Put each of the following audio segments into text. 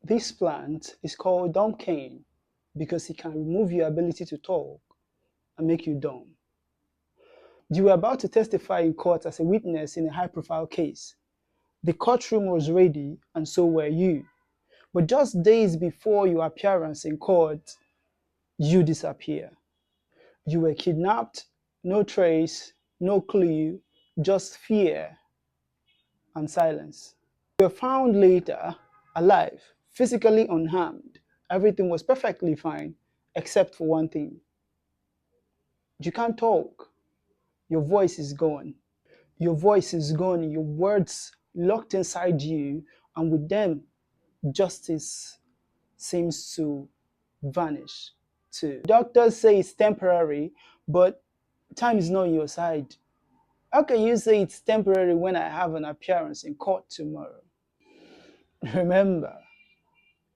This plant is called dumb cane because it can remove your ability to talk and make you dumb. You were about to testify in court as a witness in a high profile case. The courtroom was ready, and so were you. But just days before your appearance in court, you disappear. You were kidnapped, no trace, no clue, just fear and silence. You were found later, alive, physically unharmed. Everything was perfectly fine, except for one thing. You can't talk. Your voice is gone. Your voice is gone. Your words locked inside you, and with them, justice seems to vanish too. Doctors say it's temporary, but time is not on your side. How can you say it's temporary when I have an appearance in court tomorrow? Remember,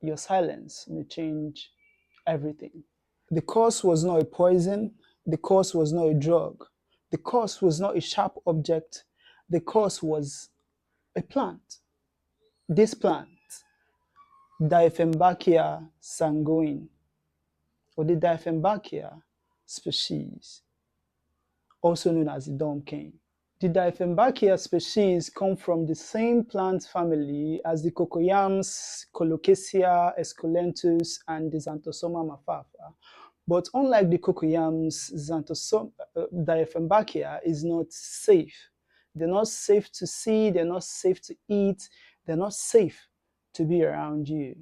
your silence may change everything. The cause was not a poison, the cause was not a drug, the cause was not a sharp object, the cause was a plant. This plant, Dieffenbachia sanguine, or the Dieffenbachia species, also known as the dumb cane. The Dieffenbachia species come from the same plant family as the cocoyams, Colocasia esculentus, and the Xanthosoma mafafa. But unlike the cocoyams, Dieffenbachia is not safe. They're not safe to see, they're not safe to eat, they're not safe to be around you.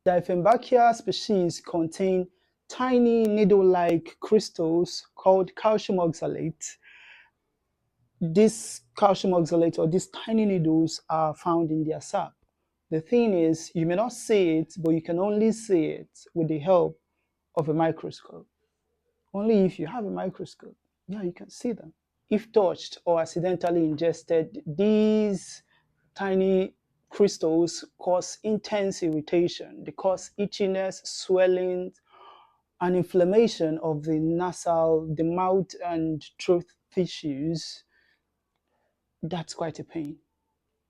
Dieffenbachia species contain tiny needle-like crystals called calcium oxalate. This calcium oxalate or these tiny needles are found in their sap. The thing is, you may not see it, but you can only see it with the help of a microscope. Only if you have a microscope, yeah, you can see them. If touched or accidentally ingested, these tiny crystals cause intense irritation. They cause itchiness, swelling, and inflammation of the nasal, the mouth, and throat tissues. That's quite a pain.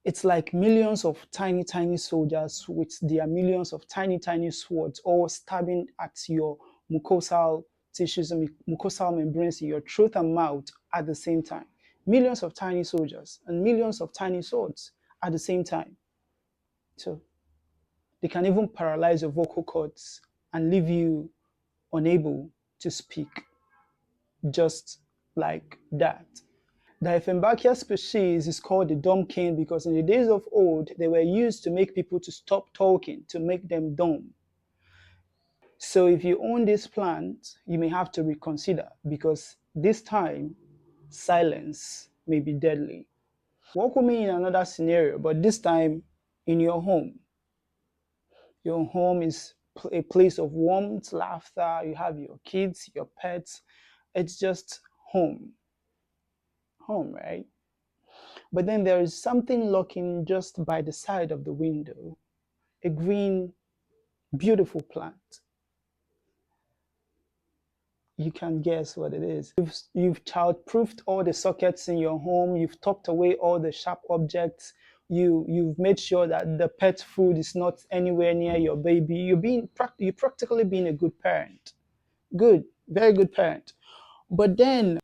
It's like millions of tiny, tiny soldiers with their millions of tiny, tiny swords all stabbing at your mucosal tissues and mucosal membranes in your throat and mouth at the same time. Millions of tiny soldiers and millions of tiny swords at the same time. So they can even paralyze your vocal cords and leave you unable to speak just like that. The Dieffenbachia species is called the dumb cane because in the days of old, they were used to make people to stop talking, to make them dumb. So if you own this plant, you may have to reconsider because this time, silence may be deadly. Walk with me in another scenario, but this time in your home. Your home is a place of warmth, laughter, you have your kids, your pets. It's just home. Home, right? But then there is something lurking just by the side of the window, a green, beautiful plant. You can guess what it is. You've child-proofed all the sockets in your home, you've tucked away all the sharp objects, you've made sure that the pet food is not anywhere near your baby. You're practically being a good parent. Good, very good parent. But then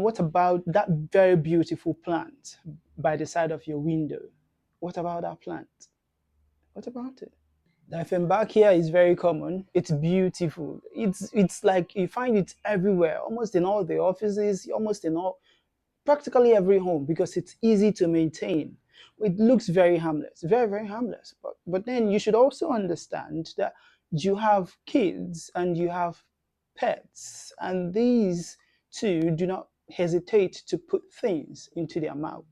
what about that very beautiful plant by the side of your window? What about that plant? What about it? Dieffenbachia is very common. It's beautiful. It's like you find it everywhere, almost in all the offices, almost in all practically every home because it's easy to maintain. It looks very harmless, very, very harmless. But then you should also understand that you have kids and you have pets, and these two do not hesitate to put things into their mouth.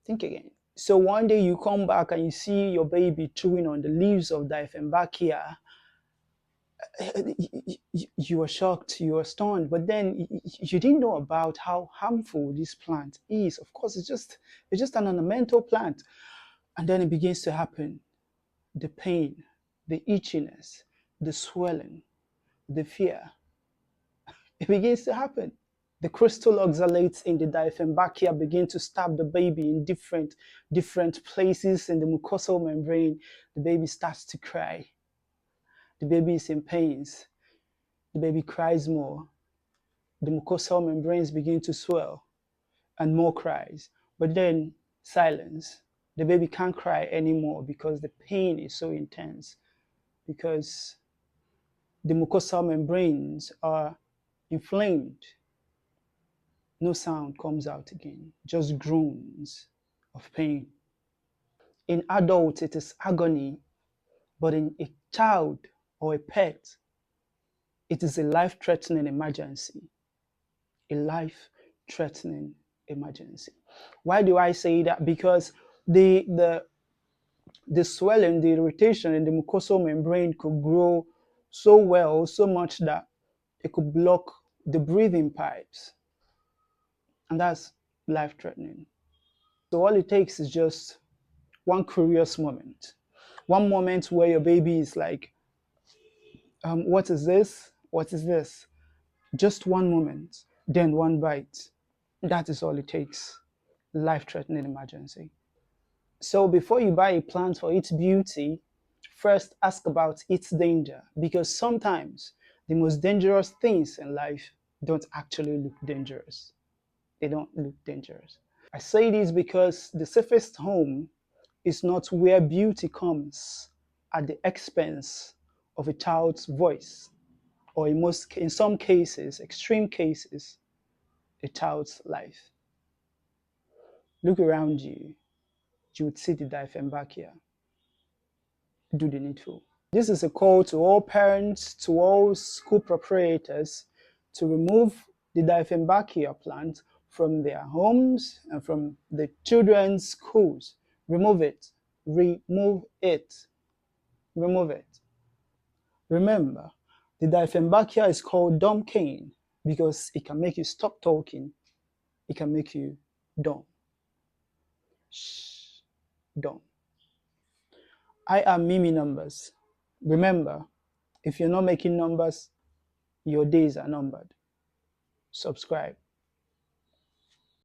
Think again. So one day you come back and you see your baby chewing on the leaves of Dieffenbachia. You were shocked, you were stunned, but then you didn't know about how harmful this plant is. Of course, it's just an ornamental plant. And then it begins to happen. The pain, the itchiness, the swelling, the fear. It begins to happen. The crystal oxalates in the Dieffenbachia begin to stab the baby in different places in the mucosal membrane. The baby starts to cry. The baby is in pains. The baby cries more. The mucosal membranes begin to swell and more cries. But then silence. The baby can't cry anymore because the pain is so intense, because the mucosal membranes are inflamed. No sound comes out again, just groans of pain. In adults, it is agony, but in a child or a pet, it is a life-threatening emergency. A life-threatening emergency. Why do I say that? Because the swelling, the irritation in the mucosal membrane could grow so well, so much that it could block the breathing pipes. And that's life-threatening. So all it takes is just one curious moment. One moment where your baby is like, what is this? What is this? Just one moment, then one bite. That is all it takes. Life-threatening emergency. So before you buy a plant for its beauty, first ask about its danger, because sometimes the most dangerous things in life don't actually look dangerous. They don't look dangerous. I say this because the safest home is not where beauty comes at the expense of a child's voice, or in some cases, extreme cases, a child's life. Look around you, you would see the Dieffenbachia. Do the needful. This is a call to all parents, to all school proprietors, to remove the Dieffenbachia plant from their homes and from the children's schools. Remove it. Remove it. Remove it. Remember, the Dieffenbachia is called dumb cane because it can make you stop talking. It can make you dumb. Shh. Dumb. I am Mimi Numbers. Remember, if you're not making numbers, your days are numbered. Subscribe.